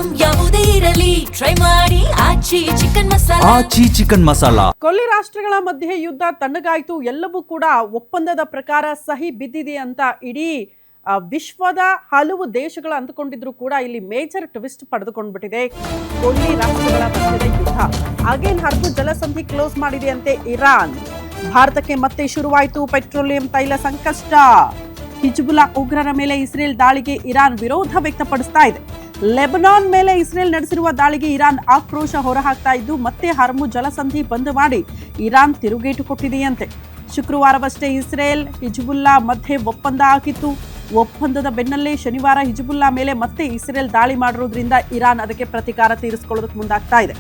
Item ಯಾವುದೇ ಇರಲಿ try ಮಾಡಿ ಆಚಿ ಚಿಕನ್ ಮಸಾಲಾ. ಕೊಲ್ಲಿ ರಾಷ್ಟ್ರಗಳ ಮಧ್ಯೆ ಯುದ್ಧ ತಣ್ಣಗಾಯ್ತು, ಎಲ್ಲವೂ ಕೂಡ ಒಪ್ಪಂದದ ಪ್ರಕಾರ ಸಹಿ ಬಿದ್ದಿದೆ ಅಂತ ಇಡೀ ವಿಶ್ವದ ಹಲವು ದೇಶಗಳು ಅಂದುಕೊಂಡಿದ್ರು ಕೂಡ ಇಲ್ಲಿ ಮೇಜರ್ ಟ್ವಿಸ್ಟ್ ಪಡೆದುಕೊಂಡ್ಬಿಟ್ಟಿದೆ. ಕೊಲ್ಲಿ ರಾಷ್ಟ್ರಗಳ ಮಧ್ಯದ ಯುದ್ಧ ಅಗೇನ್ ಹರ್ಮುಜ್ ಜಲಸಂಧಿ ಕ್ಲೋಸ್ ಮಾಡಿದೆ ಅಂತೆ ಇರಾನ್. ಭಾರತಕ್ಕೆ ಮತ್ತೆ ಶುರುವಾಯಿತು ಪೆಟ್ರೋಲಿಯಂ ತೈಲ ಸಂಕಷ್ಟ. ಹಿಜ್ಬುಲ್ಲಾ ಉಗ್ರರ ಮೇಲೆ ಇಸ್ರೇಲ್ ದಾಳಿಗೆ ಇರಾನ್ ವಿರೋಧ ವ್ಯಕ್ತಪಡಿಸ್ತಾ ಇದೆ. ಲೆಬನಾನ್ ಮೇಲೆ ಇಸ್ರೇಲ್ ನಡೆಸಿರುವ ದಾಳಿಗೆ ಇರಾನ್ ಆಕ್ರೋಶ ಹೊರಹಾಕ್ತಾ ಇದ್ದು ಮತ್ತೆ ಹರ್ಮುಜ್ ಜಲಸಂಧಿ ಬಂದ್ ಮಾಡಿ ಇರಾನ್ ತಿರುಗೇಟು ಕೊಟ್ಟಿದೆಯಂತೆ. ಶುಕ್ರವಾರವಷ್ಟೇ ಇಸ್ರೇಲ್ ಹಿಜ್ಬುಲ್ಲಾ ಮಧ್ಯೆ ಒಪ್ಪಂದ ಆಗಿತ್ತು. ಒಪ್ಪಂದದ ಬೆನ್ನಲ್ಲೇ ಶನಿವಾರ ಹಿಜ್ಬುಲ್ಲಾ ಮೇಲೆ ಮತ್ತೆ ಇಸ್ರೇಲ್ ದಾಳಿ ಮಾಡಿರೋದ್ರಿಂದ ಇರಾನ್ ಅದಕ್ಕೆ ಪ್ರತೀಕಾರ ತೀರಿಸಿಕೊಳ್ಳೋದಕ್ಕೆ ಮುಂದಾಗ್ತಾ ಇದೆ.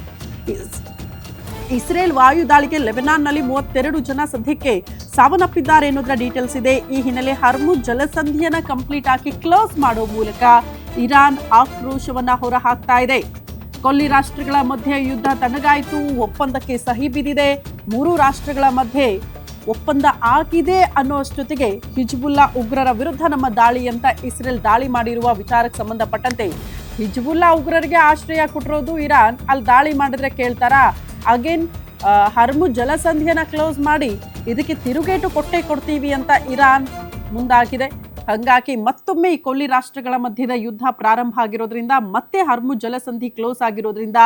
ಇಸ್ರೇಲ್ ವಾಯು ದಾಳಿಗೆ ಲೆಬನಾನ್ನಲ್ಲಿ 32 ಜನ ಸದ್ಯಕ್ಕೆ ಸಾವನ್ನಪ್ಪಿದ್ದಾರೆ ಎನ್ನುವುದರ ಡೀಟೇಲ್ಸ್ ಇದೆ. ಈ ಹಿನ್ನೆಲೆ ಹರ್ಮುಜ್ ಜಲಸಂಧಿಯನ್ನ ಕಂಪ್ಲೀಟ್ ಆಗಿ ಕ್ಲೋಸ್ ಮಾಡೋ ಮೂಲಕ ಇರಾನ್ ಆಕ್ರೋಶವನ್ನ ಹೊರಹಾಕ್ತಾ ಇದೆ. ಕೊಲ್ಲಿ ರಾಷ್ಟ್ರಗಳ ಮಧ್ಯೆ ಯುದ್ಧ ತಣ್ಣಗಾಯಿತು, ಒಪ್ಪಂದಕ್ಕೆ ಸಹಿ ಬಿದ್ದಿದೆ. 3 ರಾಷ್ಟ್ರಗಳ ಮಧ್ಯೆ ಒಪ್ಪಂದ ಆಗಿದೆ ಅನ್ನೋಷ್ಟೊತ್ತಿಗೆ ಹಿಜ್ಬುಲ್ಲಾ ಉಗ್ರರ ವಿರುದ್ಧ ನಮ್ಮ ದಾಳಿ ಅಂತ ಇಸ್ರೇಲ್ ದಾಳಿ ಮಾಡಿರುವ ವಿಚಾರಕ್ಕೆ ಸಂಬಂಧಪಟ್ಟಂತೆ ಹಿಜ್ಬುಲ್ಲಾ ಉಗ್ರರಿಗೆ ಆಶ್ರಯ ಕೊಟ್ಟಿರೋದು ಇರಾನ್. ಅಲ್ಲಿ ದಾಳಿ ಮಾಡಿದ್ರೆ ಕೇಳ್ತಾರಾ? ಅಗೇನ್ ಹರ್ಮುಜ್ ಜಲಸಂಧಿಯನ್ನ ಕ್ಲೋಸ್ ಮಾಡಿ ಇದಕ್ಕೆ ತಿರುಗೇಟು ಕೊಡ್ತೀವಿ ಅಂತ ಇರಾನ್ ಮುಂದಾಗಿದೆ. ಹಾಗಾಗಿ ಮತ್ತೊಮ್ಮೆ ಈ ಕೊಲ್ಲಿ ರಾಷ್ಟ್ರಗಳ ಮಧ್ಯದ ಯುದ್ಧ ಪ್ರಾರಂಭ ಆಗಿರೋದ್ರಿಂದ ಮತ್ತೆ ಹರ್ಮುಜ್ ಜಲಸಂಧಿ ಕ್ಲೋಸ್ ಆಗಿರೋದ್ರಿಂದ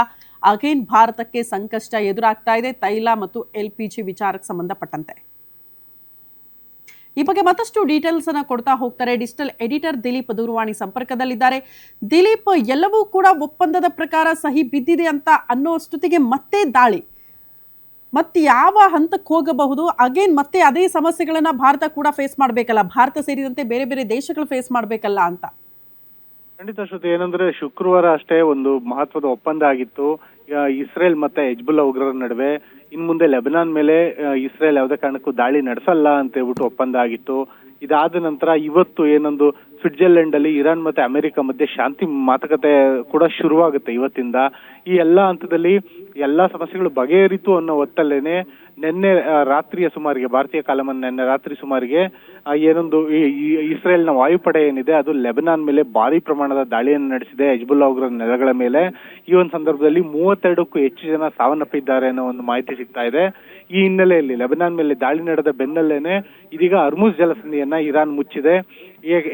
ಅಗೇನ್ ಭಾರತಕ್ಕೆ ಸಂಕಷ್ಟ ಎದುರಾಗ್ತಾ ಇದೆ ತೈಲ ಮತ್ತು LPG ವಿಚಾರಕ್ಕೆ ಸಂಬಂಧಪಟ್ಟಂತೆ. ಈ ಬಗ್ಗೆ ಮತ್ತಷ್ಟು ಡೀಟೇಲ್ಸ್ ಅನ್ನ ಕೊಡ್ತಾ ಹೋಗ್ತಾರೆ ಡಿಜಿಟಲ್ ಎಡಿಟರ್ ದಿಲೀಪ್ ದೂರವಾಣಿ ಸಂಪರ್ಕದಲ್ಲಿದ್ದಾರೆ. ದಿಲೀಪ್, ಎಲ್ಲವೂ ಕೂಡ ಒಪ್ಪಂದದ ಪ್ರಕಾರ ಸಹಿ ಬಿದ್ದಿದೆ ಅಂತ ಅನ್ನೋಷ್ಟೊತ್ತಿಗೆ ಮತ್ತೆ ದಾಳಿ ಮತ್ತೆ ಯಾವ ಹಂತಕ್ಕೆ ಹೋಗಬಹುದು? ಅಗೇನ್ ಮತ್ತೆ ಅದೇ ಸಮಸ್ಯೆಗಳನ್ನ ಭಾರತ ಕೂಡ ಫೇಸ್ ಮಾಡಬೇಕಲ್ಲ, ಭಾರತ ಸೇರಿದಂತೆ ಬೇರೆ ಬೇರೆ ದೇಶಗಳು ಫೇಸ್ ಮಾಡಬೇಕಲ್ಲ ಅಂತ. ಖಂಡಿತ ಶ್ರುತಿ, ಏನಂದ್ರೆ ಶುಕ್ರವಾರ ಅಷ್ಟೇ ಒಂದು ಮಹತ್ವದ ಒಪ್ಪಂದ ಆಗಿತ್ತು ಇಸ್ರೇಲ್ ಮತ್ತೆ ಹಿಜ್ಬುಲ್ಲಾ ಉಗ್ರರ ನಡುವೆ. ಇನ್ ಮುಂದೆ ಲೆಬನಾನ್ ಮೇಲೆ ಇಸ್ರೇಲ್ ಯಾವುದೇ ಕಾರಣಕ್ಕೂ ದಾಳಿ ನಡೆಸಲ್ಲ ಅಂತ ಹೇಳ್ಬಿಟ್ಟು ಒಪ್ಪಂದ ಆಗಿತ್ತು. ಇದಾದ ನಂತರ ಇವತ್ತು ಏನೊಂದು ಸ್ವಿಟ್ಜರ್ಲೆಂಡ್ ಅಲ್ಲಿ ಇರಾನ್ ಮತ್ತೆ ಅಮೆರಿಕ ಮಧ್ಯೆ ಶಾಂತಿ ಮಾತುಕತೆ ಕೂಡ ಶುರುವಾಗುತ್ತೆ ಇವತ್ತಿಂದ. ಈ ಎಲ್ಲಾ ಹಂತದಲ್ಲಿ ಎಲ್ಲಾ ಸಮಸ್ಯೆಗಳು ಬಗೆಹರಿತು ಅನ್ನೋ ಹೊತ್ತಲ್ಲೇನೆ ನಿನ್ನೆ ರಾತ್ರಿಯ ಸುಮಾರಿಗೆ, ಭಾರತೀಯ ಕಾಲಮಾನ ನಿನ್ನೆ ರಾತ್ರಿ ಸುಮಾರಿಗೆ ಏನೊಂದು ಇಸ್ರೇಲ್ನ ವಾಯುಪಡೆ ಏನಿದೆ ಅದು ಲೆಬನಾನ್ ಮೇಲೆ ಭಾರಿ ಪ್ರಮಾಣದ ದಾಳಿಯನ್ನು ನಡೆಸಿದೆ ಹಿಜ್ಬುಲ್ಲಾ ಉಗ್ರರ ನೆಲೆಗಳ ಮೇಲೆ. ಈ ಒಂದು ಸಂದರ್ಭದಲ್ಲಿ 32ಕ್ಕೂ ಹೆಚ್ಚು ಜನ ಸಾವನ್ನಪ್ಪಿದ್ದಾರೆ ಅನ್ನೋ ಒಂದು ಮಾಹಿತಿ ಸಿಗ್ತಾ ಇದೆ. ಈ ಹಿನ್ನೆಲೆಯಲ್ಲಿ ಲೆಬನಾನ್ ಮೇಲೆ ದಾಳಿ ನಡೆದ ಬೆನ್ನಲ್ಲೇನೆ ಇದೀಗ ಹರ್ಮುಜ್ ಜಲಸಂಧಿಯನ್ನ ಇರಾನ್ ಮುಚ್ಚಿದೆ.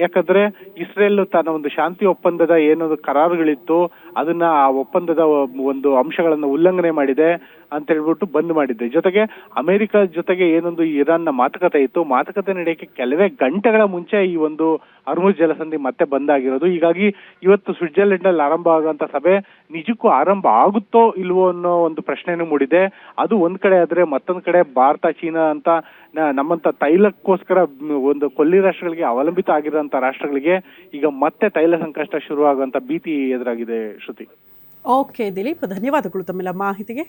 ಯಾಕಂದ್ರೆ ಇಸ್ರೇಲ್ ತನ್ನ ಒಂದು ಶಾಂತಿ ಒಪ್ಪಂದದ ಏನೊಂದು ಕರಾರುಗಳಿತ್ತು ಅದನ್ನ ಆ ಒಪ್ಪಂದದ ಒಂದು ಅಂಶಗಳನ್ನ ಉಲ್ಲಂಘನೆ ಮಾಡಿದೆ ಅಂತ ಹೇಳ್ಬಿಟ್ಟು ಬಂದ್ ಮಾಡಿದ್ದೆ. ಜೊತೆಗೆ ಅಮೆರಿಕ ಜೊತೆಗೆ ಏನೊಂದು ಇರಾನ್ನ ಮಾತುಕತೆ ಇತ್ತು, ಮಾತುಕತೆ ನಡೆಯಕ್ಕೆ ಕೆಲವೇ ಗಂಟೆಗಳ ಮುಂಚೆ ಈ ಒಂದು ಹರ್ಮುಜ್ ಜಲಸಂಧಿ ಮತ್ತೆ ಬಂದ್ ಆಗಿರೋದು. ಹೀಗಾಗಿ ಇವತ್ತು ಸ್ವಿಟ್ಜರ್ಲೆಂಡ್ ಅಲ್ಲಿ ಆರಂಭ ಆಗುವಂತ ಸಭೆ ನಿಜಕ್ಕೂ ಆರಂಭ ಆಗುತ್ತೋ ಇಲ್ವೋ ಅನ್ನೋ ಒಂದು ಪ್ರಶ್ನೆನೂ ಮೂಡಿದೆ. ಅದು ಒಂದ್ ಕಡೆ ಆದ್ರೆ ಮತ್ತೊಂದ್ ಕಡೆ ಭಾರತ, ಚೀನಾ ಅಂತ ನಮ್ಮಂತ ತೈಲಕ್ಕೋಸ್ಕರ ಒಂದು ಕೊಲ್ಲಿ ರಾಷ್ಟ್ರಗಳಿಗೆ ಅವಲಂಬಿತ ಆಗಿರುವಂತ ರಾಷ್ಟ್ರಗಳಿಗೆ ಈಗ ಮತ್ತೆ ತೈಲ ಸಂಕಷ್ಟ ಶುರುವಾಗುವಂತ ಭೀತಿ ಎದುರಾಗಿದೆ ಶ್ರುತಿ. ಓಕೆ ದಿಲೀಪ್, ಧನ್ಯವಾದಗಳು ತಮ್ಮೆಲ್ಲ ಮಾಹಿತಿಗೆ.